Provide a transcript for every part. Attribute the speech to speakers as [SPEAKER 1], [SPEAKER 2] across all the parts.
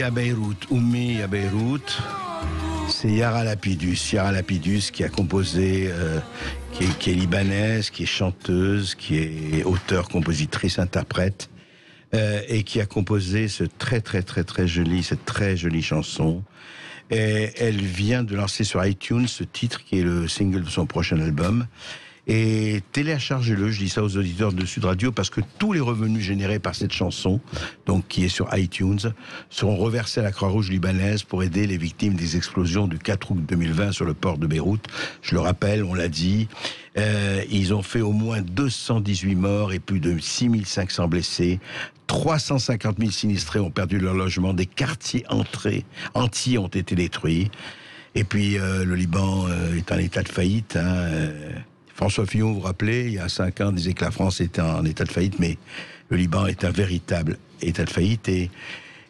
[SPEAKER 1] à Beyrouth, Oummi à Beyrouth. C'est Yara Lapidus. Yara Lapidus qui a composé, qui est libanaise, qui est chanteuse, qui est auteure, compositrice, interprète, et qui a composé cette très jolie chanson. Et elle vient de lancer sur iTunes ce titre qui est le single de son prochain album. Et téléchargez-le, je dis ça aux auditeurs de Sud Radio, parce que tous les revenus générés par cette chanson, donc qui est sur iTunes, seront reversés à la Croix-Rouge libanaise pour aider les victimes des explosions du 4 août 2020 sur le port de Beyrouth. Je le rappelle, on l'a dit, ils ont fait au moins 218 morts et plus de 6500 blessés. 350 000 sinistrés ont perdu leur logement, des quartiers entiers ont été détruits. Et puis le Liban est en état de faillite, François Fillon, vous vous rappelez, il y a 5 ans, disait que la France était en état de faillite, mais le Liban est un véritable état de faillite. Et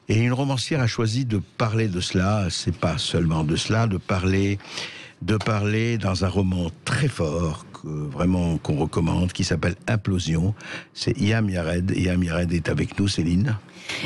[SPEAKER 1] une romancière a choisi de parler de cela, c'est pas seulement de cela, de parler dans un roman très fort, qu'on recommande, qui s'appelle Implosion. C'est Yam Yared. Yam Yared est avec nous, Céline.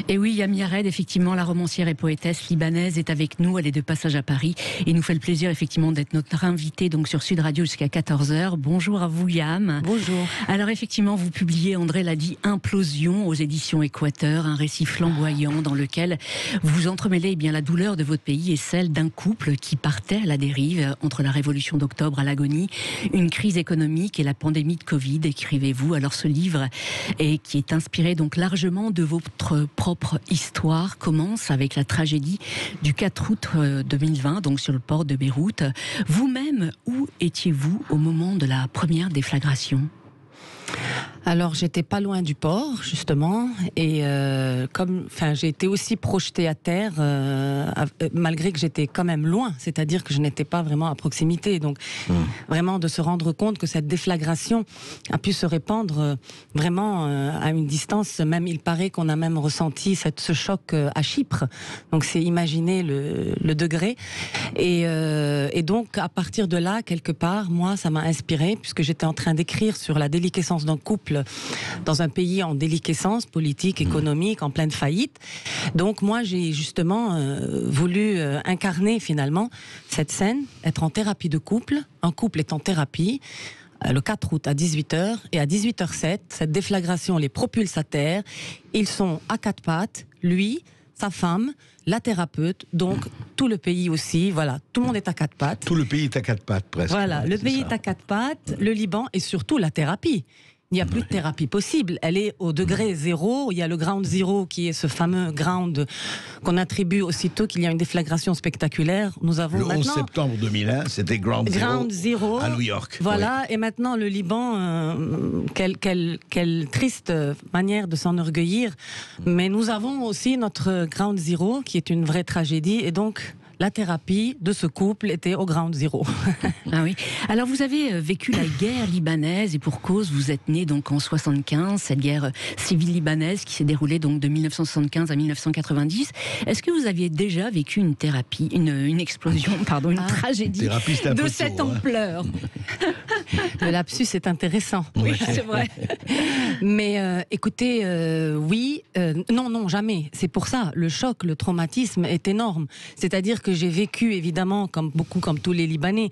[SPEAKER 2] Et oui, Yam Yared, effectivement, la romancière et poétesse libanaise est avec nous. Elle est de passage à Paris et nous fait le plaisir, effectivement, d'être notre invitée donc sur Sud Radio jusqu'à 14h. Bonjour à vous, Yam.
[SPEAKER 3] Bonjour.
[SPEAKER 2] Alors, effectivement, vous publiez, André l'a dit, Implosion aux éditions Équateur, un récit flamboyant dans lequel vous entremêlez la douleur de votre pays et celle d'un couple qui partait à la dérive entre la révolution d'octobre à l'agonie, une crise économique et la pandémie de Covid, écrivez-vous. Alors, ce livre, qui est inspiré donc largement de votre propre histoire, commence avec la tragédie du 4 août 2020, donc sur le port de Beyrouth. Vous-même, où étiez-vous au moment de la première déflagration ?
[SPEAKER 3] Alors, j'étais pas loin du port, justement, et j'ai été aussi projetée à terre, malgré que j'étais quand même loin, c'est-à-dire que je n'étais pas vraiment à proximité. Donc, vraiment, de se rendre compte que cette déflagration a pu se répandre vraiment à une distance. Même, il paraît qu'on a même ressenti ce choc à Chypre. Donc, c'est imaginer le degré. Et donc, à partir de là, quelque part, moi, ça m'a inspirée, puisque j'étais en train d'écrire sur la déliquescence d'un couple dans un pays en déliquescence politique, économique, en pleine faillite. Donc moi, j'ai justement voulu incarner finalement cette scène, être en thérapie de couple. Un couple est en thérapie le 4 août à 18h, et à 18h07, cette déflagration les propulse à terre. Ils sont à 4 pattes, lui, sa femme, la thérapeute, donc tout le pays aussi, voilà, tout le monde est à 4 pattes.
[SPEAKER 1] Tout le pays est à 4 pattes, presque.
[SPEAKER 3] Voilà, le pays est à 4 pattes, le Liban, et surtout la thérapie. Il n'y a plus de thérapie possible. Elle est au degré zéro. Il y a le ground zero qui est ce fameux ground qu'on attribue aussitôt qu'il y a une déflagration spectaculaire. Nous avons
[SPEAKER 1] le 11
[SPEAKER 3] maintenant
[SPEAKER 1] septembre 2001, c'était ground zero à New York.
[SPEAKER 3] Voilà. Oui. Et maintenant le Liban, quelle triste manière de s'enorgueillir. Mais nous avons aussi notre ground zero qui est une vraie tragédie. Et donc la thérapie de ce couple était au ground zero.
[SPEAKER 2] Ah oui. Alors vous avez vécu la guerre libanaise et pour cause, vous êtes né donc en 75, cette guerre civile libanaise qui s'est déroulée donc de 1975 à 1990. Est-ce que vous aviez déjà vécu une thérapie, une explosion, une tragédie de cette ampleur?
[SPEAKER 3] Le lapsus est intéressant.
[SPEAKER 2] Oui, c'est vrai.
[SPEAKER 3] Mais écoutez, oui, non, jamais. C'est pour ça, le choc, le traumatisme est énorme. C'est-à-dire que j'ai vécu, évidemment, comme tous les Libanais,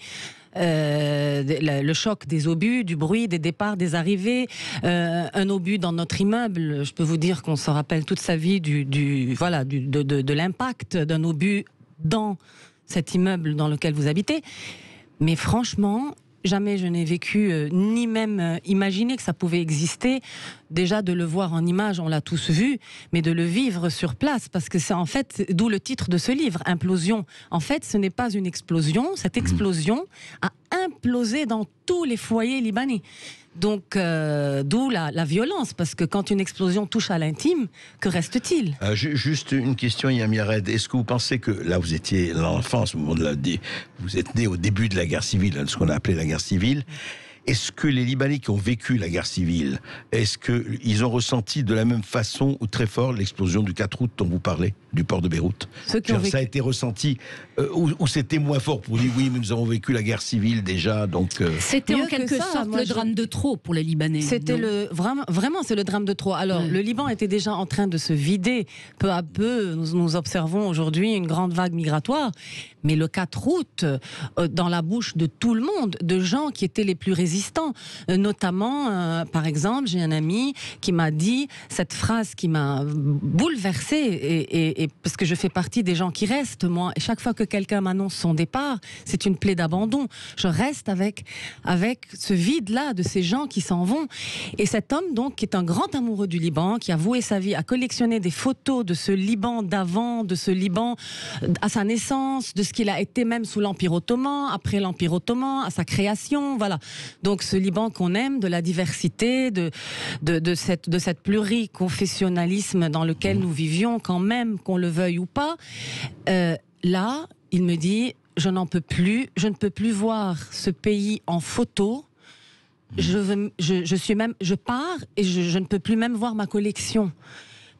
[SPEAKER 3] le choc des obus, du bruit, des départs, des arrivées, un obus dans notre immeuble. Je peux vous dire qu'on se rappelle toute sa vie de l'impact d'un obus dans cet immeuble dans lequel vous habitez. Mais franchement, jamais je n'ai vécu, ni même imaginé que ça pouvait exister. Déjà de le voir en image, on l'a tous vu, mais de le vivre sur place, parce que c'est en fait, d'où le titre de ce livre, Implosion. En fait, ce n'est pas une explosion, cette explosion a implosé dans tous les foyers libanais. Donc, d'où la violence, parce que quand une explosion touche à l'intime, que reste-t-il ?
[SPEAKER 1] Juste une question, Yam Yared. Est-ce que vous pensez que, là vous étiez l'enfance, au moment vous êtes né au début de la guerre civile, de ce qu'on a appelé la guerre civile, Est-ce que les Libanais qui ont vécu la guerre civile, est-ce qu'ils ont ressenti de la même façon ou très fort l'explosion du 4 août dont vous parlez, du port de Beyrouth? Ça a été ressenti ou c'était moins fort pour dire oui, mais nous avons vécu la guerre civile déjà, donc...
[SPEAKER 2] C'était en quelque sorte le drame de trop pour les Libanais.
[SPEAKER 3] C'était vraiment c'est le drame de trop. Alors, le Liban était déjà en train de se vider peu à peu. Nous observons aujourd'hui une grande vague migratoire. Mais le 4 août, dans la bouche de tout le monde, de gens qui étaient les plus résistants, notamment, par exemple, j'ai un ami qui m'a dit cette phrase qui m'a bouleversée, et parce que je fais partie des gens qui restent, moi, et chaque fois que quelqu'un m'annonce son départ, c'est une plaie d'abandon. Je reste avec ce vide-là de ces gens qui s'en vont. Et cet homme, donc, qui est un grand amoureux du Liban, qui a voué sa vie à collectionner des photos de ce Liban d'avant, de ce Liban à sa naissance, de ce qu'il a été même sous l'Empire ottoman, après l'Empire ottoman, à sa création, voilà. Donc ce Liban qu'on aime, de la diversité, de cette pluriconfessionnalisme dans lequel nous vivions quand même, qu'on le veuille ou pas. Là, il me dit, je n'en peux plus, je ne peux plus voir ce pays en photo. Je pars et je ne peux plus même voir ma collection.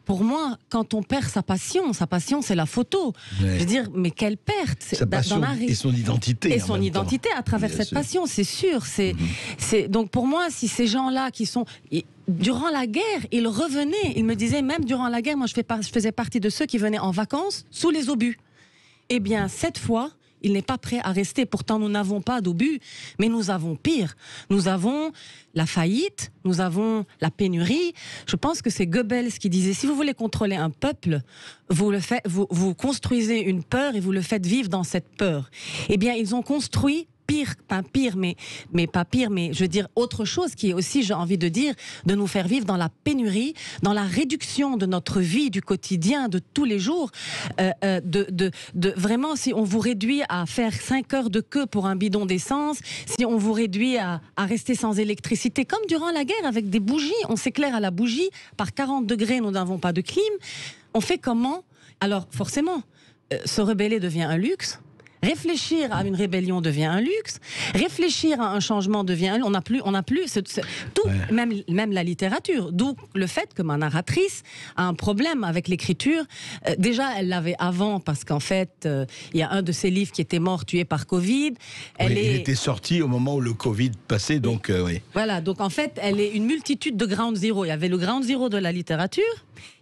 [SPEAKER 3] Pour moi, quand on perd sa passion, c'est la photo. Ouais. Je veux dire, mais quelle perte!
[SPEAKER 1] Sa passion et son identité.
[SPEAKER 3] Et son identité à travers cette passion, c'est sûr. Donc pour moi, si ces gens-là qui sont... Durant la guerre, ils revenaient. Ils me disaient, même durant la guerre, moi je faisais partie de ceux qui venaient en vacances sous les obus. Eh bien, cette fois... il n'est pas prêt à rester. Pourtant, nous n'avons pas d'obus, mais nous avons pire. Nous avons la faillite, nous avons la pénurie. Je pense que c'est Goebbels qui disait, si vous voulez contrôler un peuple, vous construisez une peur et vous le faites vivre dans cette peur. Eh bien, ils ont construit je veux dire autre chose qui est aussi, j'ai envie de dire, de nous faire vivre dans la pénurie, dans la réduction de notre vie du quotidien, de tous les jours, vraiment, si on vous réduit à faire 5 heures de queue pour un bidon d'essence, si on vous réduit à rester sans électricité, comme durant la guerre avec des bougies, on s'éclaire à la bougie, par 40 degrés, nous n'avons pas de clim, on fait comment? Alors forcément, se rebeller devient un luxe. Réfléchir à une rébellion devient un luxe. Réfléchir à un changement devient un luxe. On n'a plus tout, ouais. même la littérature. D'où le fait que ma narratrice a un problème avec l'écriture. Déjà, elle l'avait avant parce qu'en fait, il y a un de ses livres qui était mort, tué par Covid.
[SPEAKER 1] Il était sorti au moment où le Covid passait, donc oui.
[SPEAKER 3] Voilà, donc en fait, elle est une multitude de ground zero. Il y avait le ground zero de la littérature,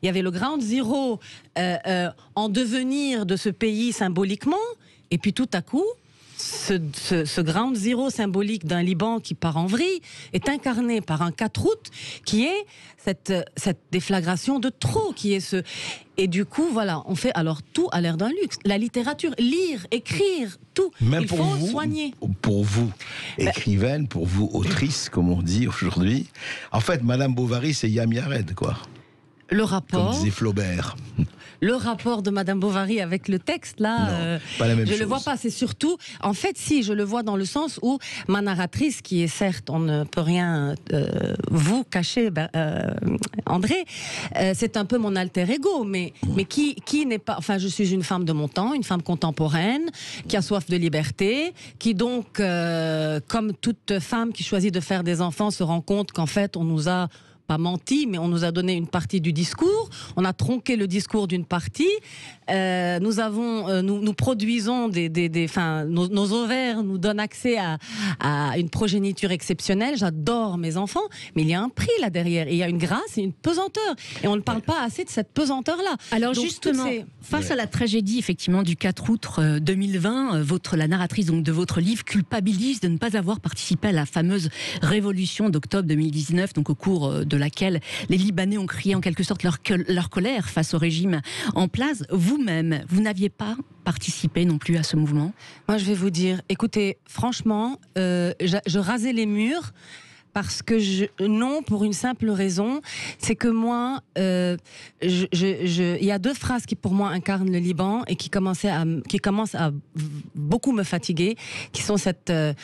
[SPEAKER 3] il y avait le ground zero en devenir de ce pays symboliquement. Et puis tout à coup, ce ground zero symbolique d'un Liban qui part en vrille est incarné par un 4 août qui est cette déflagration de trop, qui est Et du coup, voilà, on fait alors tout à l'air d'un luxe. La littérature, lire, écrire, tout.
[SPEAKER 1] Même
[SPEAKER 3] il faut soigner.
[SPEAKER 1] Pour vous, écrivaine, pour vous, autrice, comme on dit aujourd'hui. En fait, Madame Bovary, c'est Yam Yared, quoi.
[SPEAKER 3] Le rapport...
[SPEAKER 1] Comme disait Flaubert.
[SPEAKER 3] Le rapport de Madame Bovary avec le texte, là,
[SPEAKER 1] pas la même chose.
[SPEAKER 3] Je le vois pas. C'est surtout, en fait, si, je le vois dans le sens où ma narratrice, qui est certes, on ne peut rien vous cacher, André, c'est un peu mon alter ego, mais qui n'est pas... Enfin, je suis une femme de mon temps, une femme contemporaine, qui a soif de liberté, qui donc, comme toute femme qui choisit de faire des enfants, se rend compte qu'en fait, on nous a... pas menti, mais on nous a donné une partie du discours, on a tronqué le discours d'une partie, nous produisons nos ovaires nous donnent accès à une progéniture exceptionnelle. J'adore mes enfants, mais il y a un prix là derrière, et il y a une grâce et une pesanteur, et on ne parle pas assez de cette pesanteur-là.
[SPEAKER 2] Alors donc, justement, face à la tragédie effectivement du 4 août 2020, la narratrice donc, de votre livre culpabilise de ne pas avoir participé à la fameuse révolution d'octobre 2019, donc au cours de laquelle les Libanais ont crié en quelque sorte leur colère face au régime en place. Vous-même, vous n'aviez pas participé non plus à ce mouvement?
[SPEAKER 3] Moi, je vais vous dire, écoutez, franchement, je rasais les murs parce que non, pour une simple raison, c'est que moi, il y a 2 phrases qui pour moi incarnent le Liban et qui commencent à beaucoup me fatiguer, qui sont ce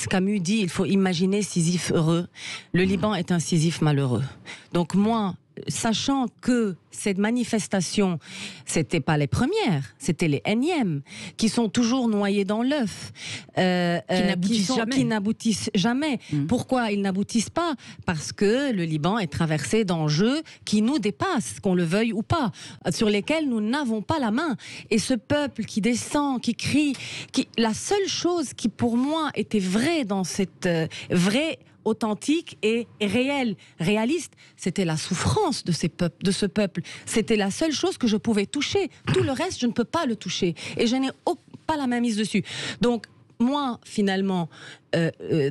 [SPEAKER 3] Camus dit, il faut imaginer Sisyphe heureux. Le Liban est un Sisyphe malheureux. Donc moi, sachant que cette manifestation, c'était pas les premières, c'était les énièmes, qui sont toujours noyés dans l'œuf, qui n'aboutissent jamais. Pourquoi ils n'aboutissent pas? Parce que le Liban est traversé d'enjeux qui nous dépassent, qu'on le veuille ou pas, sur lesquels nous n'avons pas la main. Et ce peuple qui descend, qui crie, la seule chose qui pour moi était vraie dans cette vraie, authentique et réelle, réaliste, c'était la souffrance de ce peuple. C'était la seule chose que je pouvais toucher. Tout le reste, je ne peux pas le toucher. Et je n'ai pas la main mise dessus. Donc, moi, finalement,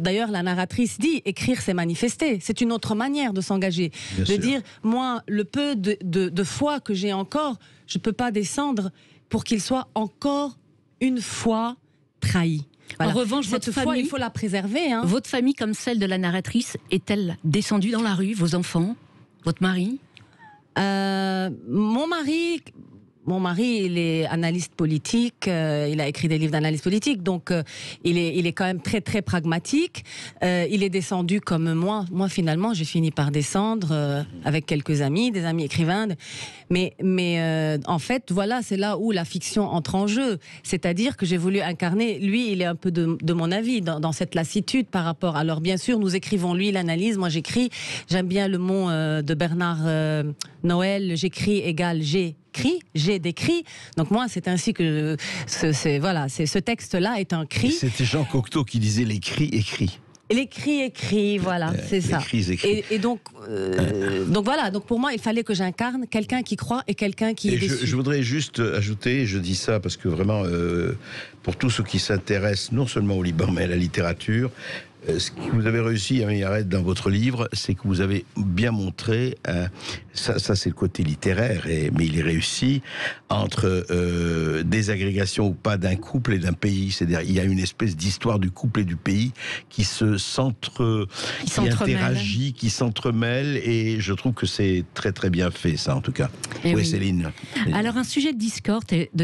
[SPEAKER 3] d'ailleurs, la narratrice dit écrire, c'est manifester. C'est une autre manière de s'engager. De dire, moi, le peu de foi que j'ai encore, je ne peux pas descendre pour qu'il soit encore une fois trahi. Voilà. En revanche, cette foi, il faut la préserver. Hein.
[SPEAKER 2] Votre famille, comme celle de la narratrice, est-elle descendue dans la rue, vos enfants, votre mari? Mon mari, il est analyste politique, il a écrit des livres d'analyse politique, donc il est quand même très très pragmatique. Il est descendu comme moi. Moi, finalement, j'ai fini par descendre avec quelques amis, des amis écrivains. Mais en fait, voilà, c'est là où la fiction entre en jeu. C'est-à-dire que j'ai voulu incarner. Lui, il est un peu de mon avis dans cette lassitude par rapport. Alors, bien sûr, nous écrivons. Lui, il analyse. Moi, j'écris. J'aime bien le mot de Bernard Noël. J'écris égale j'ai décrit. Donc moi, c'est ainsi que ce texte-là est un cri.
[SPEAKER 1] C'était Jean Cocteau qui disait les cris écrits.
[SPEAKER 3] Les cris écrits, voilà, c'est ça. Et donc voilà. Donc pour moi, il fallait que j'incarne quelqu'un qui croit et quelqu'un qui est déçu.
[SPEAKER 1] Je voudrais juste ajouter, je dis ça parce que vraiment, pour tous ceux qui s'intéressent non seulement au Liban mais à la littérature, ce que vous avez réussi à Yared dans votre livre, c'est que vous avez bien montré, ça c'est le côté littéraire, mais il est réussi, entre désagrégation ou pas d'un couple et d'un pays. C'est-à-dire il y a une espèce d'histoire du couple et du pays qui interagit, qui s'entremêle, et je trouve que c'est très très bien fait, ça en tout cas.
[SPEAKER 2] Et oui,
[SPEAKER 1] Céline.
[SPEAKER 2] Alors un sujet de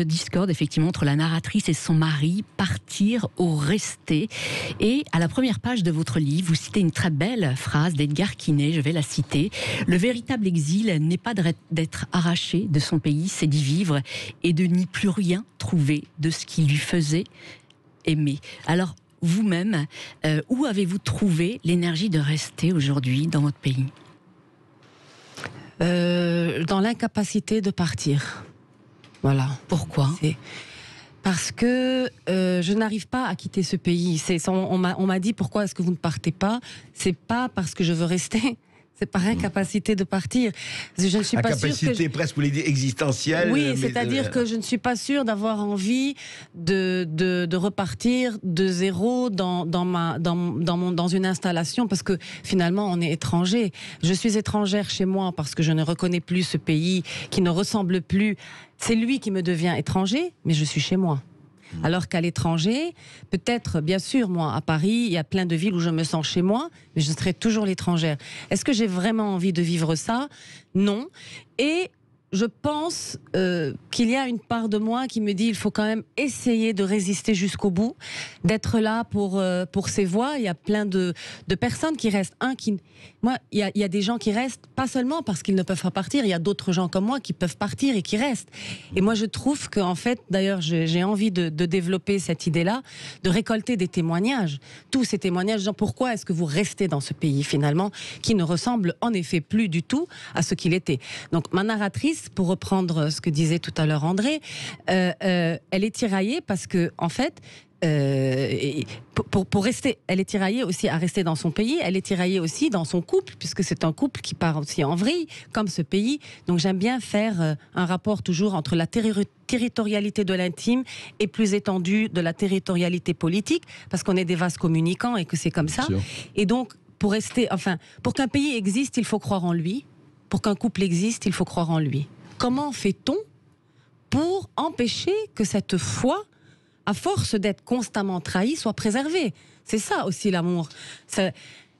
[SPEAKER 2] discorde effectivement entre la narratrice et son mari, partir ou rester. Et à la première page de votre livre, vous citez une très belle phrase d'Edgar Quinet, je vais la citer. Le véritable exil n'est pas d'être arraché de son pays, c'est d'y vivre et de n'y plus rien trouver de ce qui lui faisait aimer. Alors, vous-même, où avez-vous trouvé l'énergie de rester aujourd'hui dans votre pays?
[SPEAKER 3] Dans l'incapacité de partir. Voilà.
[SPEAKER 2] Pourquoi?
[SPEAKER 3] Parce que je n'arrive pas à quitter ce pays. On m'a dit pourquoi est-ce que vous ne partez pas? C'est pas parce que je veux rester. C'est par incapacité de partir. Je ne suis pas sûre
[SPEAKER 1] incapacité presque pour l'idée existentielle.
[SPEAKER 3] Oui, c'est-à-dire que je ne suis pas sûre d'avoir envie de repartir de zéro dans une installation, parce que finalement on est étranger. Je suis étrangère chez moi parce que je ne reconnais plus ce pays qui ne ressemble plus. C'est lui qui me devient étranger, mais je suis chez moi. Alors qu'à l'étranger, peut-être, bien sûr, moi, à Paris, il y a plein de villes où je me sens chez moi, mais je serai toujours l'étrangère. Est-ce que j'ai vraiment envie de vivre ça? Non. Et je pense qu'il y a une part de moi qui me dit il faut quand même essayer de résister jusqu'au bout, d'être là pour ces voix. Il y a plein de personnes qui restent. Il y a des gens qui restent, pas seulement parce qu'ils ne peuvent pas partir, il y a d'autres gens comme moi qui peuvent partir et qui restent. Et moi je trouve qu'en fait, d'ailleurs j'ai envie de développer cette idée-là, de récolter des témoignages, tous ces témoignages disant pourquoi est-ce que vous restez dans ce pays finalement, qui ne ressemble en effet plus du tout à ce qu'il était. Donc ma narratrice, pour reprendre ce que disait tout à l'heure André, elle est tiraillée parce que, en fait, pour rester, elle est tiraillée aussi à rester dans son pays, elle est tiraillée aussi dans son couple, puisque c'est un couple qui part aussi en vrille, comme ce pays. Donc j'aime bien faire un rapport toujours entre la territorialité de l'intime et plus étendue de la territorialité politique, parce qu'on est des vases communicants et que c'est comme ça. Et donc, pour qu'un pays existe, il faut croire en lui. Pour qu'un couple existe, il faut croire en lui. Comment fait-on pour empêcher que cette foi, à force d'être constamment trahie, soit préservée? C'est ça aussi l'amour.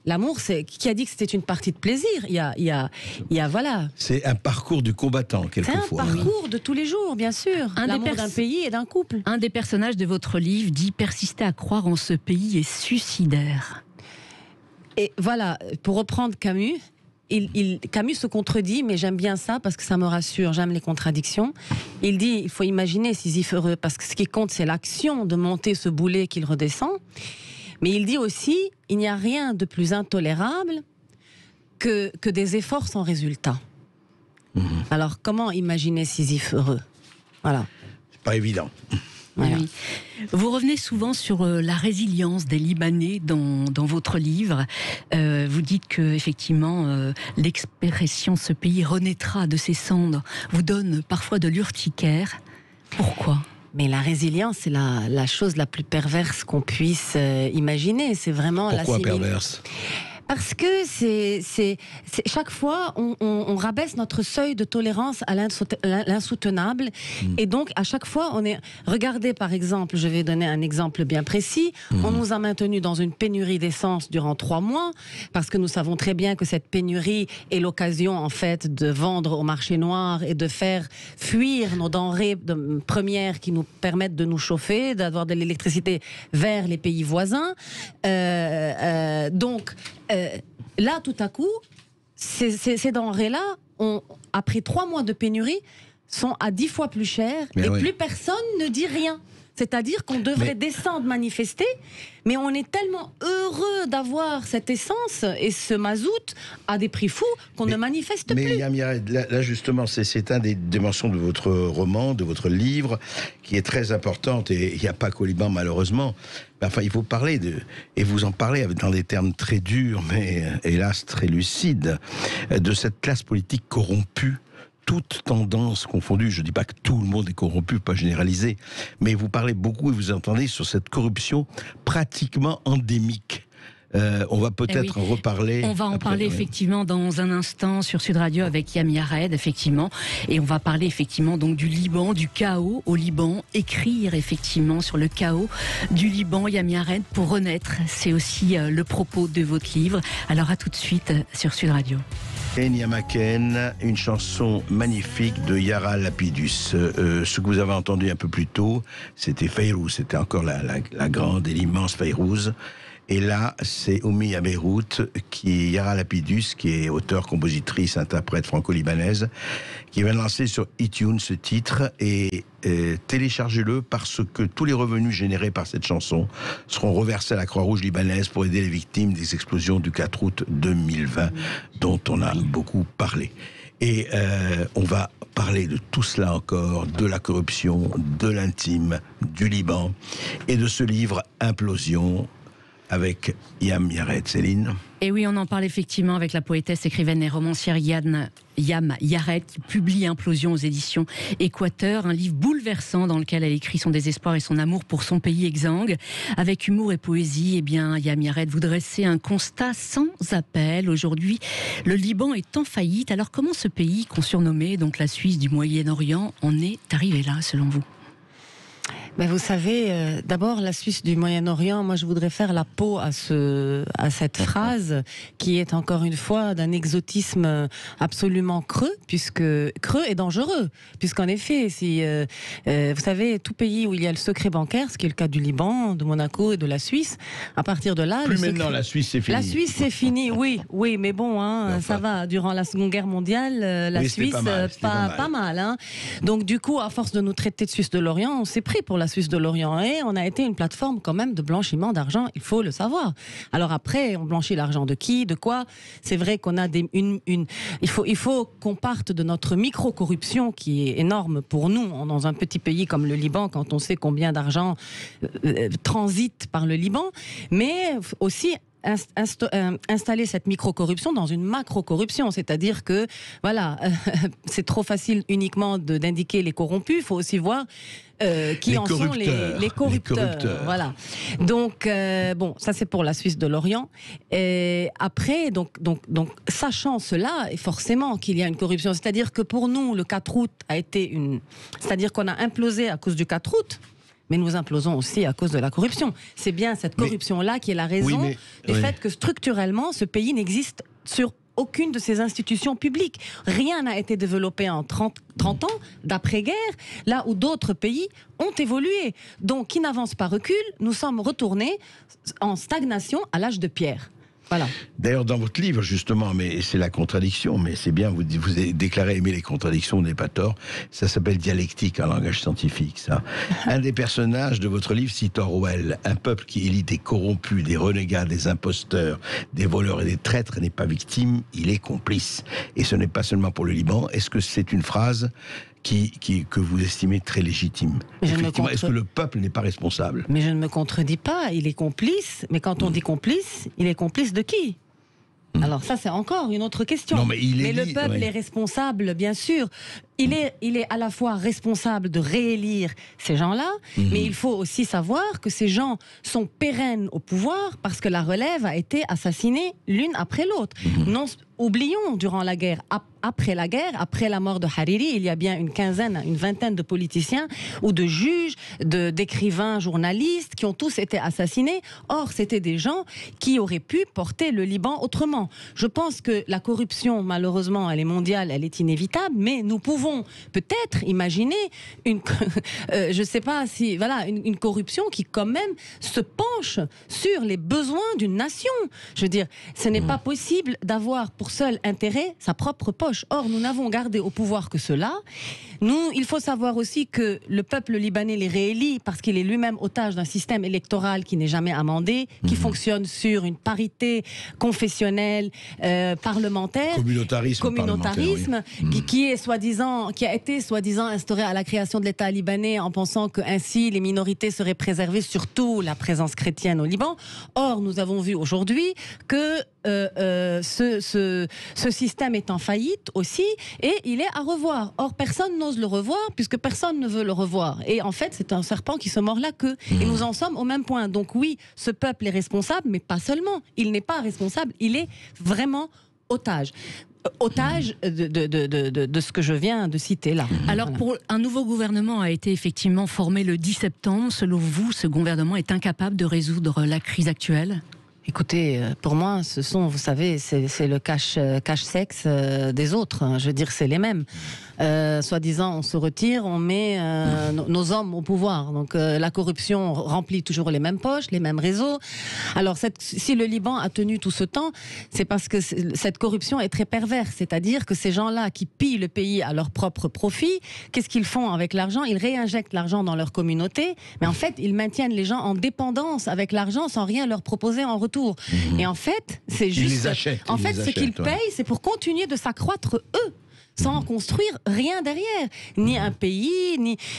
[SPEAKER 3] L'amour, c'est qui a dit que c'était une partie de plaisir? Il y a voilà.
[SPEAKER 1] C'est un parcours du combattant quelquefois.
[SPEAKER 3] C'est un parcours de tous les jours, bien sûr. L'amour d'un pays et d'un couple.
[SPEAKER 2] Un des personnages de votre livre dit persister à croire en ce pays est suicidaire.
[SPEAKER 3] Et voilà, pour reprendre Camus. Camus se contredit, mais j'aime bien ça parce que ça me rassure, j'aime les contradictions. Il dit, il faut imaginer Sisyphe heureux, parce que ce qui compte, c'est l'action de monter ce boulet qu'il redescend. Mais il dit aussi, il n'y a rien de plus intolérable que des efforts sans résultat. Alors, comment imaginer Sisyphe heureux? Voilà.
[SPEAKER 1] C'est pas évident.
[SPEAKER 2] Voilà. Oui. Vous revenez souvent sur la résilience des Libanais dans votre livre. Vous dites que effectivement l'expression « ce pays renaîtra de ses cendres » vous donne parfois de l'urticaire. Pourquoi ?
[SPEAKER 3] Mais la résilience, c'est la chose la plus perverse qu'on puisse imaginer. C'est vraiment
[SPEAKER 1] Pourquoi perverse ?
[SPEAKER 3] Parce que c'est chaque fois on rabaisse notre seuil de tolérance à l'insoutenable et donc à chaque fois on est regardez par exemple, je vais donner un exemple bien précis, on nous a maintenus dans une pénurie d'essence durant 3 mois parce que nous savons très bien que cette pénurie est l'occasion en fait de vendre au marché noir et de faire fuir nos denrées premières qui nous permettent de nous chauffer, d'avoir de l'électricité vers les pays voisins. Donc là, tout à coup, ces denrées-là, après 3 mois de pénurie, sont à 10 fois plus chères plus personne ne dit rien. C'est-à-dire qu'on devrait descendre manifester, mais on est tellement heureux d'avoir cette essence et ce mazout à des prix fous qu'on ne manifeste plus.
[SPEAKER 1] Mais là justement, c'est une des dimensions de votre roman, de votre livre, qui est très importante, et il n'y a pas qu'au Liban malheureusement. Enfin, il faut parler et vous en parlez dans des termes très durs, mais hélas très lucides, de cette classe politique corrompue, toute tendance confondue. Je ne dis pas que tout le monde est corrompu, pas généralisé, mais vous parlez beaucoup et vous entendez sur cette corruption pratiquement endémique. On va peut-être en reparler.
[SPEAKER 2] On va en parler effectivement dans un instant sur Sud Radio avec Yam Yared, effectivement. Et on va parler effectivement donc du Liban, du chaos au Liban. Écrire effectivement sur le chaos du Liban, Yam Yared, pour renaître. C'est aussi le propos de votre livre. Alors à tout de suite sur Sud Radio.
[SPEAKER 1] Yamaken, une chanson magnifique de Yara Lapidus. Ce que vous avez entendu un peu plus tôt, c'était Fayrouz, c'était encore la grande et l'immense Fayrouz. Et là, c'est Oumi à Beyrouth, Yara Lapidus, qui est auteure, compositrice, interprète franco-libanaise, qui vient de lancer sur iTunes ce titre, et téléchargez-le parce que tous les revenus générés par cette chanson seront reversés à la Croix-Rouge libanaise pour aider les victimes des explosions du 4 août 2020, dont on a beaucoup parlé. Et on va parler de tout cela encore, de la corruption, de l'intime, du Liban, et de ce livre Implosion, avec Yam Yared. Céline.
[SPEAKER 2] Et oui, on en parle effectivement avec la poétesse, écrivaine et romancière Yam Yared, qui publie Implosion aux éditions Équateur, un livre bouleversant dans lequel elle écrit son désespoir et son amour pour son pays exsangue. Avec humour et poésie, eh bien, Yam Yared, vous dressez un constat sans appel. Aujourd'hui, le Liban est en faillite. Alors comment ce pays, qu'on surnommait donc la Suisse du Moyen-Orient, en est arrivé là, selon vous ?
[SPEAKER 3] Ben vous savez, d'abord la Suisse du Moyen-Orient, moi je voudrais faire la peau à cette phrase qui est encore une fois d'un exotisme absolument creux et dangereux, puisqu'en effet, si vous savez, tout pays où il y a le secret bancaire, ce qui est le cas du Liban, de Monaco et de la Suisse, à partir de là,
[SPEAKER 1] maintenant la Suisse c'est fini.
[SPEAKER 3] La Suisse c'est fini, oui, mais bon, ça va. Durant la Seconde Guerre mondiale, la Suisse pas mal. Hein. Donc du coup, à force de nous traiter de Suisse de l'Orient, on s'est pris pour la Suisse de l'Orient et on a été une plateforme quand même de blanchiment d'argent, il faut le savoir. Alors après, on blanchit l'argent de qui, de quoi? C'est vrai qu'on a il faut qu'on parte de notre micro-corruption qui est énorme pour nous dans un petit pays comme le Liban, quand on sait combien d'argent transite par le Liban, mais aussi installer cette micro-corruption dans une macro-corruption, c'est-à-dire que voilà, c'est trop facile uniquement d'indiquer les corrompus, il faut aussi voir qui en sont les corrupteurs. Voilà. Donc bon, ça c'est pour la Suisse de l'Orient. Et après, donc sachant cela, et forcément qu'il y a une corruption, c'est-à-dire que pour nous le 4 août a été c'est-à-dire qu'on a implosé à cause du 4 août. Mais nous implosons aussi à cause de la corruption. C'est bien cette corruption-là qui est la raison du fait que structurellement, ce pays n'existe sur aucune de ses institutions publiques. Rien n'a été développé en 30 ans d'après-guerre, là où d'autres pays ont évolué. Donc, qui n'avance pas recule, nous sommes retournés en stagnation à l'âge de pierre. Voilà.
[SPEAKER 1] D'ailleurs, dans votre livre, justement, mais c'est la contradiction, mais c'est bien, vous avez déclaré aimer les contradictions, on n'est pas tort. Ça s'appelle dialectique en langage scientifique, ça. Un des personnages de votre livre cite Orwell. Un peuple qui élit des corrompus, des renégats, des imposteurs, des voleurs et des traîtres n'est pas victime, il est complice. Et ce n'est pas seulement pour le Liban. Est-ce que c'est une phrase que vous estimez très légitime? Effectivement, est-ce que le peuple n'est pas responsable?
[SPEAKER 3] Mais je ne me contredis pas, il est complice, mais quand on dit complice, il est complice de qui? Alors ça, c'est encore une autre question.
[SPEAKER 1] Non, mais
[SPEAKER 3] le peuple est responsable, bien sûr. Il est à la fois responsable de réélire ces gens-là, mais il faut aussi savoir que ces gens sont pérennes au pouvoir parce que la relève a été assassinée l'une après l'autre. Non, oublions, durant la guerre, après la mort de Hariri, il y a bien une vingtaine de politiciens ou de juges, d'écrivains, journalistes qui ont tous été assassinés. Or, c'était des gens qui auraient pu porter le Liban autrement. Je pense que la corruption, malheureusement, elle est mondiale, elle est inévitable, mais nous pouvons peut-être imaginer je sais pas si, voilà, une corruption qui quand même se penche sur les besoins d'une nation. Je veux dire, ce n'est pas possible d'avoir pour seul intérêt sa propre poche. Or, nous n'avons gardé au pouvoir que cela. Il faut savoir aussi que le peuple libanais les réélit parce qu'il est lui-même otage d'un système électoral qui n'est jamais amendé, qui fonctionne sur une parité confessionnelle, parlementaire, communautarisme, oui. qui a été soi-disant instauré à la création de l'État libanais en pensant que ainsi les minorités seraient préservées, surtout la présence chrétienne au Liban. Or, nous avons vu aujourd'hui que ce système est en faillite aussi et il est à revoir. Or, personne n'ose le revoir puisque personne ne veut le revoir. Et en fait, c'est un serpent qui se mord la queue. Et nous en sommes au même point. Donc oui, ce peuple est responsable, mais pas seulement. Il n'est pas responsable, il est vraiment otage de ce que je viens de citer là.
[SPEAKER 2] Alors, un nouveau gouvernement a été effectivement formé le 10 septembre. Selon vous, ce gouvernement est incapable de résoudre la crise actuelle ?
[SPEAKER 3] Écoutez, pour moi, vous savez, c'est le cache-sexe des autres. Je veux dire, c'est les mêmes. Soi-disant, on se retire, on met nos hommes au pouvoir. Donc, la corruption remplit toujours les mêmes poches, les mêmes réseaux. Alors, si le Liban a tenu tout ce temps, c'est parce que cette corruption est très perverse. C'est-à-dire que ces gens-là qui pillent le pays à leur propre profit, qu'est-ce qu'ils font avec l'argent? Ils réinjectent l'argent dans leur communauté, mais en fait, ils maintiennent les gens en dépendance avec l'argent sans rien leur proposer en retour. Et en fait, c'est juste...
[SPEAKER 1] Ils les achètent.
[SPEAKER 3] En fait, ce qu'ils payent, c'est pour continuer de s'accroître eux, sans construire rien derrière, ni un pays,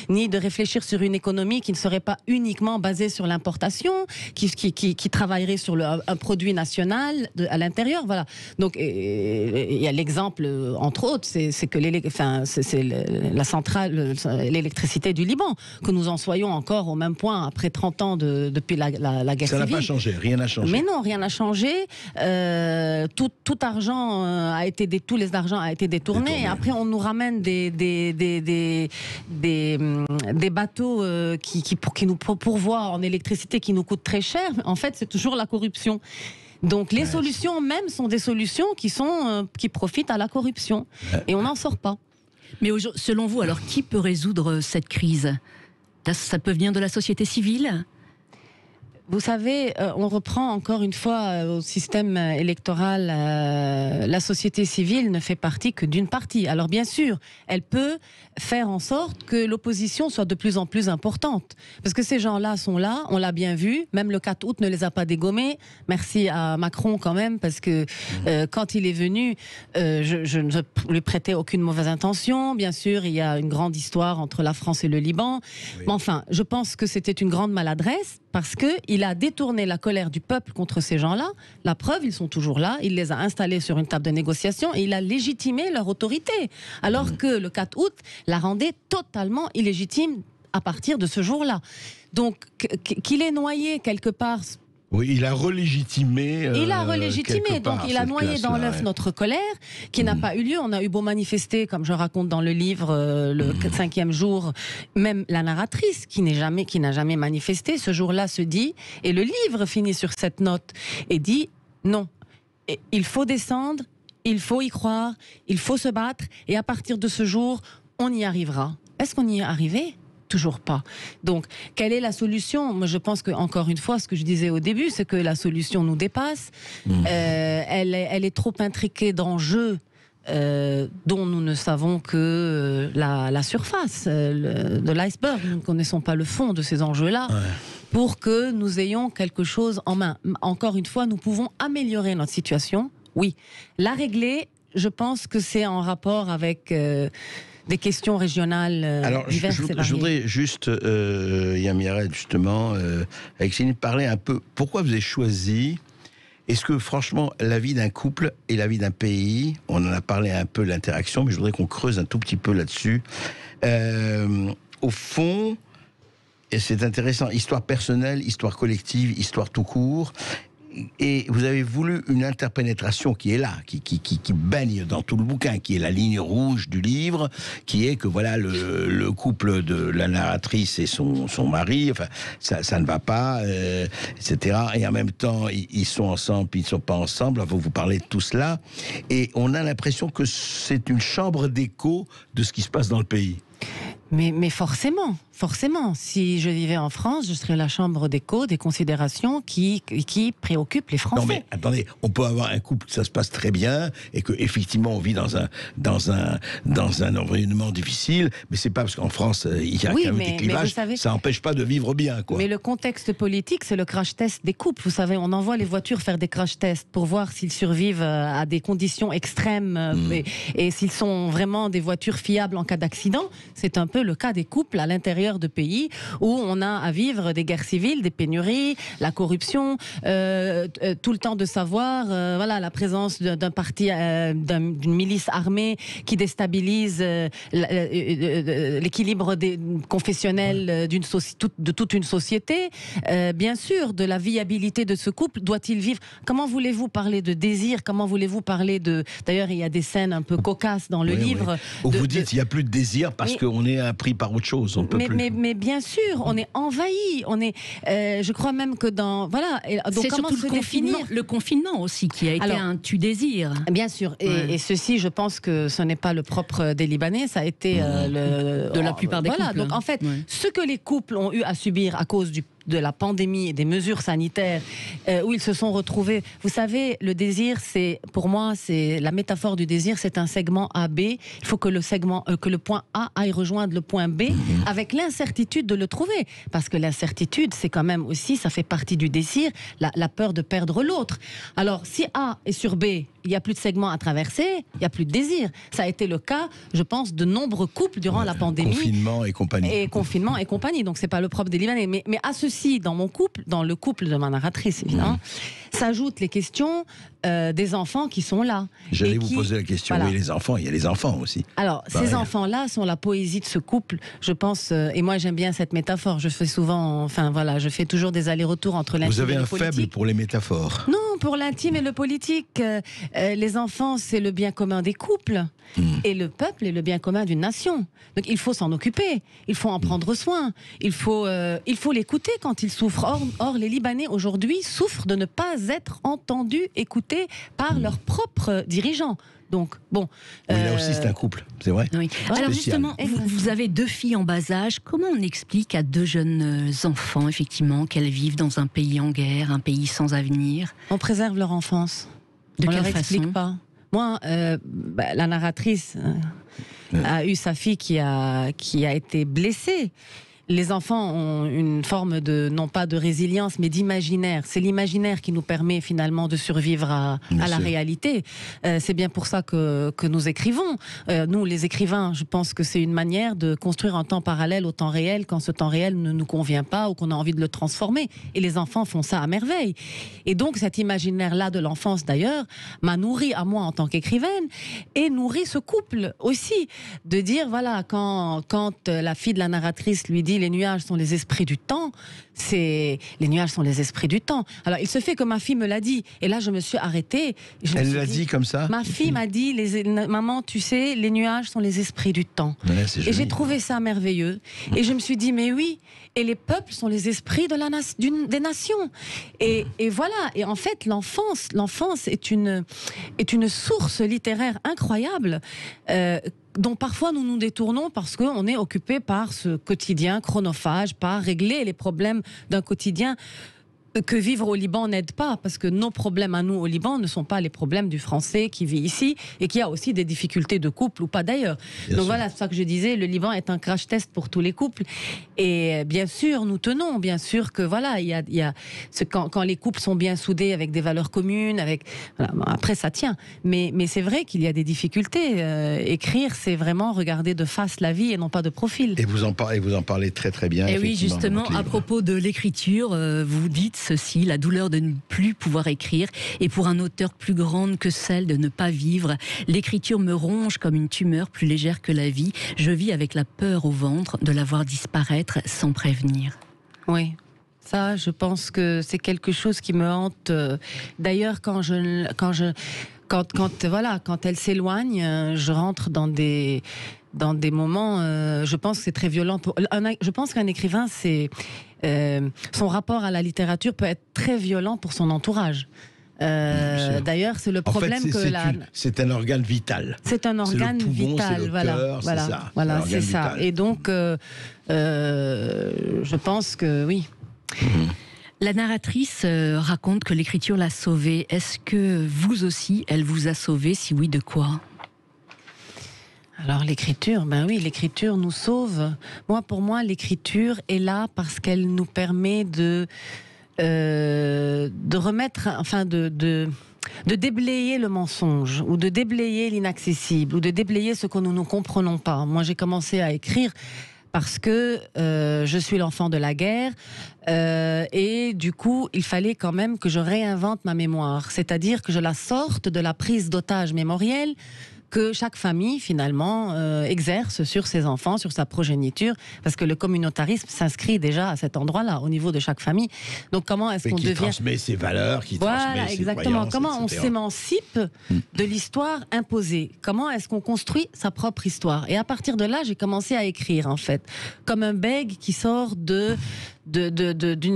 [SPEAKER 3] ni de réfléchir sur une économie qui ne serait pas uniquement basée sur l'importation, qui travaillerait sur un produit national à l'intérieur. Voilà. Donc, il y a l'exemple, entre autres, c'est que la centrale, l'électricité du Liban, que nous en soyons encore au même point après 30 ans depuis la guerre civile.
[SPEAKER 1] Ça n'a pas changé, rien n'a changé.
[SPEAKER 3] Mais non, rien n'a changé. Tout argent a été tous les argents a été détourné. Et après, on nous ramène des bateaux qui nous pourvoient en électricité qui nous coûtent très cher. En fait, c'est toujours la corruption. Donc, les solutions même sont des solutions qui profitent à la corruption. Et on n'en sort pas.
[SPEAKER 2] Mais selon vous, alors, qui peut résoudre cette crise? Ça peut venir de la société civile?
[SPEAKER 3] Vous savez, on reprend encore une fois au système électoral, la société civile ne fait partie que d'une partie. Alors bien sûr, elle peut faire en sorte que l'opposition soit de plus en plus importante. Parce que ces gens-là sont là, on l'a bien vu, même le 4 août ne les a pas dégommés. Merci à Macron quand même, parce que quand il est venu, je ne lui prêtais aucune mauvaise intention. Bien sûr, il y a une grande histoire entre la France et le Liban. Oui. Mais enfin, je pense que c'était une grande maladresse, parce qu'il a détourné la colère du peuple contre ces gens-là. La preuve, ils sont toujours là. Il les a installés sur une table de négociation et il a légitimé leur autorité. Alors que le 4 août la rendait totalement illégitime à partir de ce jour-là. Donc, qu'il ait noyé quelque part...
[SPEAKER 1] Oui, il a relégitimé.
[SPEAKER 3] Il a relégitimé, donc il a noyé dans l'œuf notre colère, qui n'a pas eu lieu. On a eu beau manifester, comme je raconte dans le livre, le 5e jour, même la narratrice, qui n'a jamais manifesté, ce jour-là se dit, et le livre finit sur cette note, et dit non, il faut descendre, il faut y croire, il faut se battre, et à partir de ce jour, on y arrivera. Est-ce qu'on y est arrivé ? toujours pas. Donc, quelle est la solution? Moi, je pense que, encore une fois, ce que je disais au début, c'est que la solution nous dépasse. Elle est trop intriquée d'enjeux dont nous ne savons que la surface de l'iceberg. Nous ne connaissons pas le fond de ces enjeux-là. Ouais. Pour que nous ayons quelque chose en main. Encore une fois, nous pouvons améliorer notre situation. Oui. La régler, je pense que c'est en rapport avec des questions régionales diverses et variées.
[SPEAKER 1] Je voudrais juste, Yamiret, justement, avec Céline, parler un peu. Pourquoi vous avez choisi... Est-ce que, franchement, la vie d'un couple et la vie d'un pays, on en a parlé un peu, l'interaction, mais je voudrais qu'on creuse un tout petit peu là-dessus. Au fond, et c'est intéressant, histoire personnelle, histoire collective, histoire tout court. Et vous avez voulu une interpénétration qui est là, qui baigne dans tout le bouquin, qui est la ligne rouge du livre, qui est que voilà le couple de la narratrice et son mari, enfin ça ne va pas, etc. Et en même temps ils sont ensemble puis ils ne sont pas ensemble. Enfin, vous parlez de tout cela et on a l'impression que c'est une chambre d'écho de ce qui se passe dans le pays.
[SPEAKER 3] Mais forcément. Si je vivais en France, je serais la chambre d'écho des considérations qui préoccupent les Français.
[SPEAKER 1] Non mais attendez, on peut avoir un couple, ça se passe très bien, et que effectivement on vit dans un environnement difficile, mais c'est pas parce qu'en France il y a quand même des clivages, ça n'empêche pas de vivre bien, quoi.
[SPEAKER 3] Mais le contexte politique, c'est le crash test des couples. Vous savez, on envoie les voitures faire des crash tests pour voir s'ils survivent à des conditions extrêmes et s'ils sont vraiment des voitures fiables en cas d'accident. C'est un peu le cas des couples à l'intérieur de pays où on a à vivre des guerres civiles, des pénuries, la corruption, tout le temps de savoir, voilà, la présence d'un parti, d'une milice armée qui déstabilise l'équilibre confessionnel de toute une société. Bien sûr, de la viabilité de ce couple, doit-il vivre? Comment voulez-vous parler de désir? Comment voulez-vous parler de... D'ailleurs, il y a des scènes un peu cocasses dans le livre.
[SPEAKER 1] Où vous dites, il n'y a plus de désir parce qu'on est pris par autre chose. On peut plus.
[SPEAKER 3] Mais bien sûr, on est envahi. On est, je crois même que dans... Voilà.
[SPEAKER 2] Donc, c'est surtout le confinement aussi qui a été un tu-désir.
[SPEAKER 3] Bien sûr. Et ceci, je pense que ce n'est pas le propre des Libanais. Ça a été
[SPEAKER 2] de la plupart des couples.
[SPEAKER 3] Donc, en fait, ce que les couples ont eu à subir à cause de la pandémie et des mesures sanitaires où ils se sont retrouvés. Vous savez, le désir, pour moi, c'est la métaphore du désir, c'est un segment AB. Il faut que le point A aille rejoindre le point B avec l'incertitude de le trouver. Parce que l'incertitude, c'est quand même aussi, ça fait partie du désir, la peur de perdre l'autre. Alors, si A est sur B, il n'y a plus de segment à traverser, il n'y a plus de désir. Ça a été le cas, je pense, de nombreux couples durant la pandémie.
[SPEAKER 1] Confinement et compagnie.
[SPEAKER 3] Donc, c'est pas le propre des Libanais. Mais à ceci, dans mon couple, dans le couple de ma narratrice, évidemment, s'ajoutent les questions des enfants qui sont là.
[SPEAKER 1] J'allais vous poser la question. Voilà. Oui, les enfants, il y a les enfants aussi.
[SPEAKER 3] Alors, ces enfants-là sont la poésie de ce couple, je pense. Et moi, j'aime bien cette métaphore. Je fais souvent, je fais toujours des allers-retours entre l'intime et le politique.
[SPEAKER 1] Vous avez un faible pour les métaphores.
[SPEAKER 3] Non, pour l'intime et le politique. Les enfants, c'est le bien commun des couples. Et le peuple est le bien commun d'une nation. Donc, il faut s'en occuper. Il faut en prendre soin. Il faut l'écouter quand il souffre. Or, les Libanais, aujourd'hui, souffrent de ne pas être entendus, écoutés par leurs propres dirigeants. Donc, bon...
[SPEAKER 1] Oui, là aussi, c'est un couple, c'est vrai.
[SPEAKER 2] Oui. Alors justement, vous avez 2 filles en bas âge. Comment on explique à 2 jeunes enfants, effectivement, qu'elles vivent dans un pays en guerre, un pays sans avenir?
[SPEAKER 3] On préserve leur enfance.
[SPEAKER 2] De quelle
[SPEAKER 3] leur
[SPEAKER 2] façon?
[SPEAKER 3] Explique pas. Moi, la narratrice a eu sa fille qui a été blessée. Les enfants ont une forme non pas de résilience, mais d'imaginaire. C'est l'imaginaire qui nous permet finalement de survivre à la réalité. C'est bien pour ça que nous écrivons. Nous, les écrivains, je pense que c'est une manière de construire un temps parallèle au temps réel quand ce temps réel ne nous convient pas ou qu'on a envie de le transformer. Et les enfants font ça à merveille. Et donc, cet imaginaire-là de l'enfance, d'ailleurs, m'a nourri à moi en tant qu'écrivaine et nourri ce couple aussi. De dire, voilà, quand la fille de la narratrice lui dit les nuages sont les esprits du temps, les nuages sont les esprits du temps. Alors, il se fait que ma fille me l'a dit. Et là, je me suis arrêtée.
[SPEAKER 1] Elle l'a dit comme ça?
[SPEAKER 3] Ma fille m'a dit, maman, tu sais, les nuages sont les esprits du temps.
[SPEAKER 1] Ouais,
[SPEAKER 3] et j'ai trouvé ça merveilleux. Et je me suis dit, mais oui, et les peuples sont les esprits des nations. Et voilà. Et en fait, l'enfance est une source littéraire incroyable dont parfois nous nous détournons parce qu'on est occupé par ce quotidien chronophage, par régler les problèmes d'un quotidien que vivre au Liban n'aide pas, parce que nos problèmes à nous au Liban ne sont pas les problèmes du Français qui vit ici et qui a aussi des difficultés de couple ou pas d'ailleurs. Donc voilà, c'est ça que je disais, le Liban est un crash test pour tous les couples. Et bien sûr, nous tenons, bien sûr que voilà, il y a quand les couples sont bien soudés avec des valeurs communes, voilà, après ça tient. Mais c'est vrai qu'il y a des difficultés. Écrire, c'est vraiment regarder de face la vie et non pas de profil.
[SPEAKER 1] Et vous en parlez très très bien.
[SPEAKER 2] Et oui, justement, à propos de l'écriture, vous dites ceci: la douleur de ne plus pouvoir écrire est pour un auteur plus grande que celle de ne pas vivre. L'écriture me ronge comme une tumeur plus légère que la vie. Je vis avec la peur au ventre de la voir disparaître sans prévenir.
[SPEAKER 3] Oui. Ça, je pense que c'est quelque chose qui me hante. D'ailleurs, quand elle s'éloigne, je rentre dans des moments. Je pense que c'est très violent. Je pense qu'un écrivain, son rapport à la littérature peut être très violent pour son entourage. D'ailleurs, c'est le problème
[SPEAKER 1] c'est un organe vital.
[SPEAKER 3] C'est un organe vital, voilà, c'est ça. Et donc, je pense que oui.
[SPEAKER 2] La narratrice raconte que l'écriture l'a sauvée. Est-ce que vous aussi, elle vous a sauvé? Si oui, de quoi?
[SPEAKER 3] Alors l'écriture, ben oui, l'écriture nous sauve. Pour moi, l'écriture est là parce qu'elle nous permet de remettre, enfin de déblayer le mensonge, ou de déblayer l'inaccessible, ou de déblayer ce que nous ne comprenons pas. Moi, j'ai commencé à écrire parce que je suis l'enfant de la guerre et du coup, il fallait quand même que je réinvente ma mémoire, c'est-à-dire que je la sorte de la prise d'otage mémorielle que chaque famille, finalement, exerce sur ses enfants, sur sa progéniture, parce que le communautarisme s'inscrit déjà à cet endroit-là, au niveau de chaque famille. Donc, comment est-ce qu'on devient...
[SPEAKER 1] Qui transmet ses valeurs, qui transmet ses
[SPEAKER 3] exactement.
[SPEAKER 1] croyances,
[SPEAKER 3] comment
[SPEAKER 1] etc.
[SPEAKER 3] on s'émancipe de l'histoire imposée? Comment est-ce qu'on construit sa propre histoire? Et à partir de là, j'ai commencé à écrire, en fait, comme un bègue qui sort d'une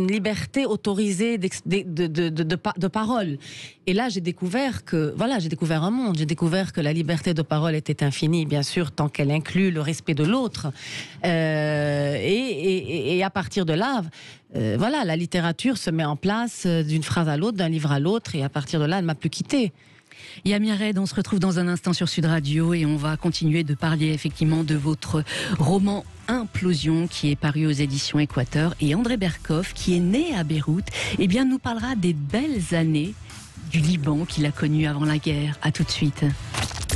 [SPEAKER 3] liberté autorisée de parole. Et là, j'ai découvert un monde. J'ai découvert que la liberté de parole était infinie, bien sûr, tant qu'elle inclut le respect de l'autre. Et à partir de là, la littérature se met en place d'une phrase à l'autre, d'un livre à l'autre, et à partir de là, elle ne m'a plus quittée.
[SPEAKER 2] Yamia Red, on se retrouve dans un instant sur Sud Radio et on va continuer de parler effectivement de votre roman Implosion qui est paru aux éditions Équateur, et André Berkoff, qui est né à Beyrouth, nous parlera des belles années du Liban qu'il a connu avant la guerre. À tout de suite.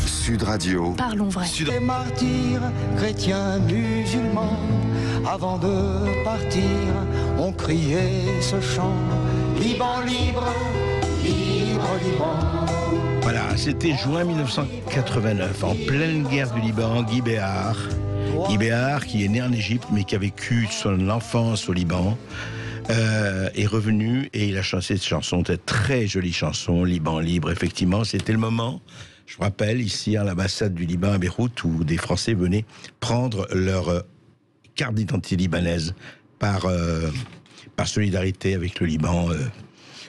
[SPEAKER 4] Sud Radio.
[SPEAKER 2] Parlons vrai.
[SPEAKER 5] Les martyrs, chrétiens, musulmans, avant de partir, ont crié ce chant: Liban libre, libre Liban.
[SPEAKER 1] Voilà, c'était juin 1989, en pleine guerre du Liban. Guy Béart, qui est né en Égypte, mais qui a vécu son enfance au Liban, est revenu et il a chanté cette chanson, cette très jolie chanson, Liban libre. Effectivement, c'était le moment, je me rappelle, ici à l'ambassade du Liban à Beyrouth, où des Français venaient prendre leur carte d'identité libanaise par solidarité avec le Liban,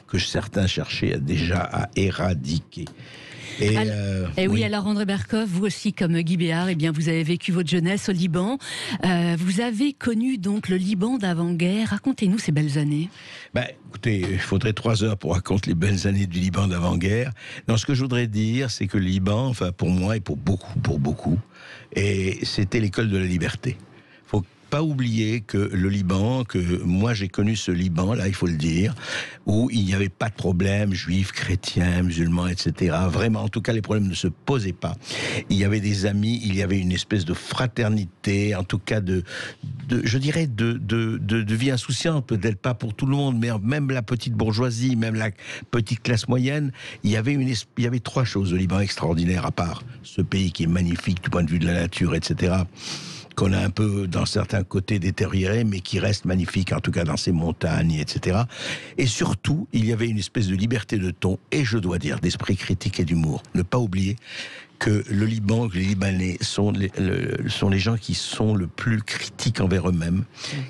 [SPEAKER 1] que certains cherchaient déjà à éradiquer.
[SPEAKER 2] Alors André Berkoff, vous aussi comme Guy Béart, vous avez vécu votre jeunesse au Liban. Vous avez connu donc le Liban d'avant-guerre. Racontez-nous ces belles années.
[SPEAKER 1] Écoutez, il faudrait 3 heures pour raconter les belles années du Liban d'avant-guerre. Non, ce que je voudrais dire, c'est que le Liban, enfin pour moi et pour beaucoup, et c'était l'école de la liberté. Faut pas oublier que le Liban, que moi j'ai connu ce Liban, là il faut le dire, où il n'y avait pas de problème, juifs, chrétiens, musulmans, etc. Vraiment, en tout cas, les problèmes ne se posaient pas. Il y avait des amis, il y avait une espèce de fraternité, en tout cas de vie insouciante, peut-être pas pour tout le monde, mais même la petite bourgeoisie, même la petite classe moyenne, il y avait 3 choses au Liban extraordinaires, à part ce pays qui est magnifique du point de vue de la nature, etc., qu'on a un peu dans certains côtés détérioré, mais qui reste magnifique, en tout cas dans ses montagnes, etc. Et surtout, il y avait une espèce de liberté de ton, et je dois dire, d'esprit critique et d'humour. Ne pas oublier que le Liban, que les Libanais sont les gens qui sont le plus critiques envers eux-mêmes,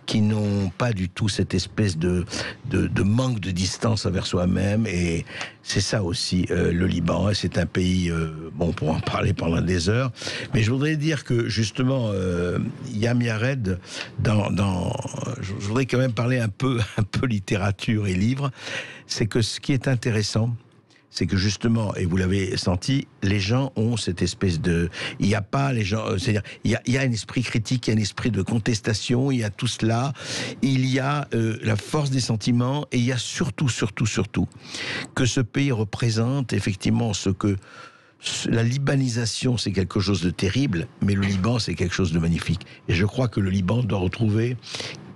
[SPEAKER 1] qui n'ont pas du tout cette espèce de manque de distance envers soi-même. Et c'est ça aussi le Liban. C'est un pays, on pourra en parler pendant des heures, mais je voudrais dire que justement, Yam Yared, je voudrais quand même parler un peu littérature et livres. C'est que ce qui est intéressant, c'est que justement, et vous l'avez senti, les gens ont cette espèce de... Il n'y a pas les gens... c'est-à-dire, il y a un esprit critique, il y a un esprit de contestation, il y a tout cela, il y a la force des sentiments, et il y a surtout que ce pays représente effectivement ce que... La libanisation, c'est quelque chose de terrible, mais le Liban, c'est quelque chose de magnifique. Et je crois que le Liban doit retrouver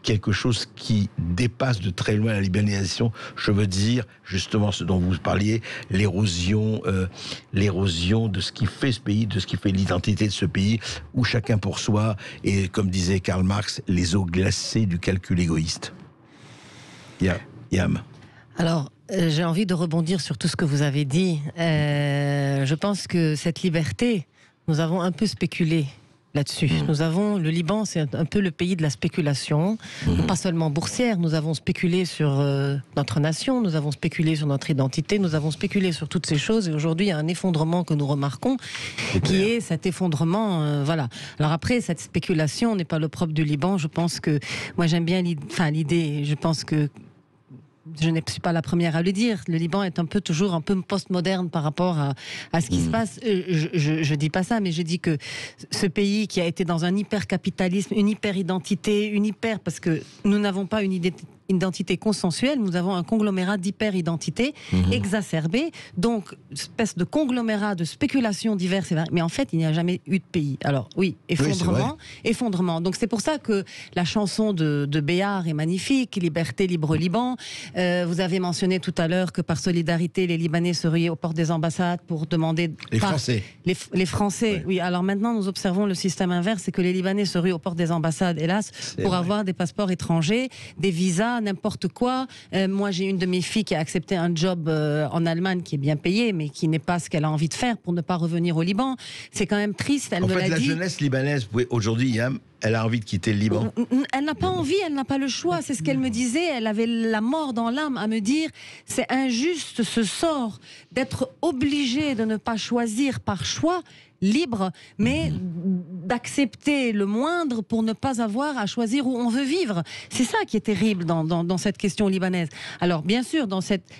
[SPEAKER 1] quelque chose qui dépasse de très loin la libanisation. Je veux dire, justement, ce dont vous parliez, l'érosion de ce qui fait ce pays, de ce qui fait l'identité de ce pays, où chacun pour soi, et comme disait Karl Marx, les eaux glacées du calcul égoïste. Yam.
[SPEAKER 3] Alors, j'ai envie de rebondir sur tout ce que vous avez dit. Je pense que cette liberté, nous avons un peu spéculé là-dessus. Le Liban, c'est un peu le pays de la spéculation, pas seulement boursière. Nous avons spéculé sur notre nation, nous avons spéculé sur notre identité, nous avons spéculé sur toutes ces choses. Et aujourd'hui, il y a un effondrement que nous remarquons, qui est cet effondrement. Voilà. Alors après, cette spéculation n'est pas le propre du Liban. Je pense que, moi, j'aime bien l'idée. Je pense que je ne suis pas la première à le dire. Le Liban est toujours un peu post-moderne par rapport à ce qui se passe. Je dis pas ça, mais je dis que ce pays qui a été dans un hyper-capitalisme, une hyper-identité, parce que nous n'avons pas une identité consensuelle, nous avons un conglomérat d'hyper-identité exacerbé, donc une espèce de conglomérat de spéculations diverses et variées. Mais en fait, il n'y a jamais eu de pays. Alors oui, effondrement. Donc c'est pour ça que la chanson de Béard est magnifique, Liberté, libre Liban. Vous avez mentionné tout à l'heure que par solidarité, les Libanais se ruaient aux portes des ambassades pour demander...
[SPEAKER 1] Français.
[SPEAKER 3] Les Français, oui. Alors maintenant, nous observons le système inverse, c'est que les Libanais se ruent aux portes des ambassades, hélas, pour avoir des passeports étrangers, des visas, n'importe quoi. Moi, j'ai une de mes filles qui a accepté un job en Allemagne qui est bien payé, mais qui n'est pas ce qu'elle a envie de faire pour ne pas revenir au Liban. C'est quand même triste, elle me l'a dit.
[SPEAKER 1] La jeunesse libanaise, aujourd'hui, Yam, elle a envie de quitter le Liban.
[SPEAKER 3] Elle n'a pas envie, elle n'a pas le choix. C'est ce qu'elle me disait. Elle avait la mort dans l'âme à me dire, c'est injuste ce sort d'être obligée de ne pas choisir par choix libre, mais d'accepter le moindre pour ne pas avoir à choisir où on veut vivre. C'est ça qui est terrible dans cette question libanaise. Alors, bien sûr,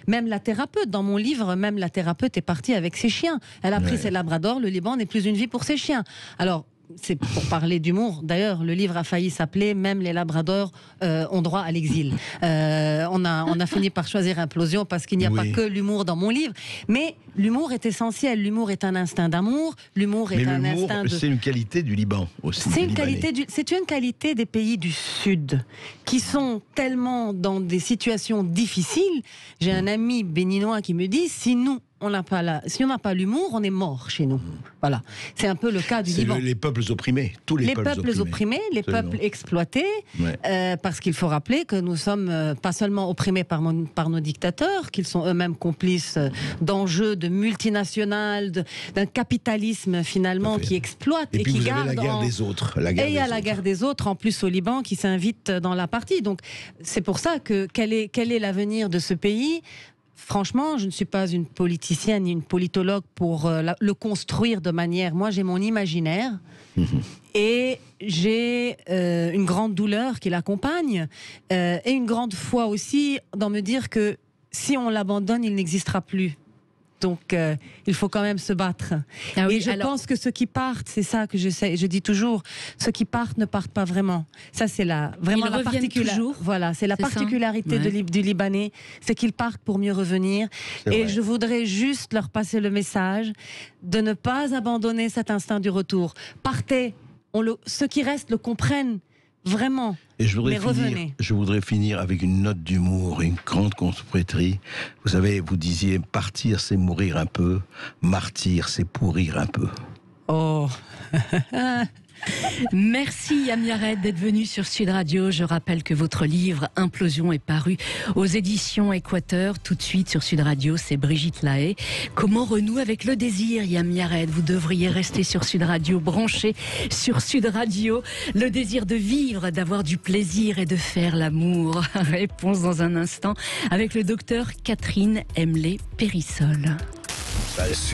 [SPEAKER 3] même la thérapeute, dans mon livre, même la thérapeute est partie avec ses chiens. Elle a pris ses labradors, le Liban n'est plus une vie pour ses chiens. Alors, c'est pour parler d'humour. D'ailleurs, le livre a failli s'appeler « Même les labradors ont droit à l'exil ». On a fini par choisir Implosion parce qu'il n'y a pas que l'humour dans mon livre. Mais l'humour est essentiel. L'humour est un instinct d'amour. L'humour est un instinct de...
[SPEAKER 1] c'est une qualité du Liban aussi.
[SPEAKER 3] C'est une qualité des pays du Sud qui sont tellement dans des situations difficiles. J'ai un ami béninois qui me dit, si on n'a pas l'humour, on est mort chez nous. Voilà. C'est un peu le cas du Liban.
[SPEAKER 1] Les peuples opprimés, tous les peuples opprimés,
[SPEAKER 3] les peuples exploités, parce qu'il faut rappeler que nous sommes pas seulement opprimés par nos dictateurs, qu'ils sont eux-mêmes complices d'enjeux de multinationales, d'un capitalisme finalement qui exploite et qui garde.
[SPEAKER 1] La guerre des autres.
[SPEAKER 3] Et il y a la guerre des autres, en plus au Liban, qui s'invite dans la partie. Donc c'est pour ça que quel est l'avenir de ce pays ? Franchement, je ne suis pas une politicienne ni une politologue pour le construire de manière... Moi, j'ai mon imaginaire et j'ai une grande douleur qui l'accompagne et une grande foi aussi dans me dire que si on l'abandonne, il n'existera plus. Donc, il faut quand même se battre. Ah oui, et je pense que ceux qui partent, c'est ça que je dis toujours, ceux qui partent ne partent pas vraiment. Ça, c'est vraiment la particularité. Voilà, c'est la particularité du Libanais, c'est qu'ils partent pour mieux revenir. Et je voudrais juste leur passer le message de ne pas abandonner cet instinct du retour. Partez, ceux qui restent le comprennent. Vraiment.
[SPEAKER 1] Et je voudrais finir avec une note d'humour, une grande contrepétrie. Vous savez, vous disiez, partir c'est mourir un peu, martyr c'est pourrir un peu.
[SPEAKER 3] Oh.
[SPEAKER 2] Merci Yam Yared d'être venu sur Sud Radio. Je rappelle que votre livre Implosion est paru aux éditions Équateur. Tout de suite sur Sud Radio, c'est Brigitte Lahaie. Comment renouer avec le désir, Yam Yared? Vous devriez rester sur Sud Radio, branché sur Sud Radio. Le désir de vivre, d'avoir du plaisir et de faire l'amour. Réponse dans un instant avec le docteur Catherine Emlé-Périssol.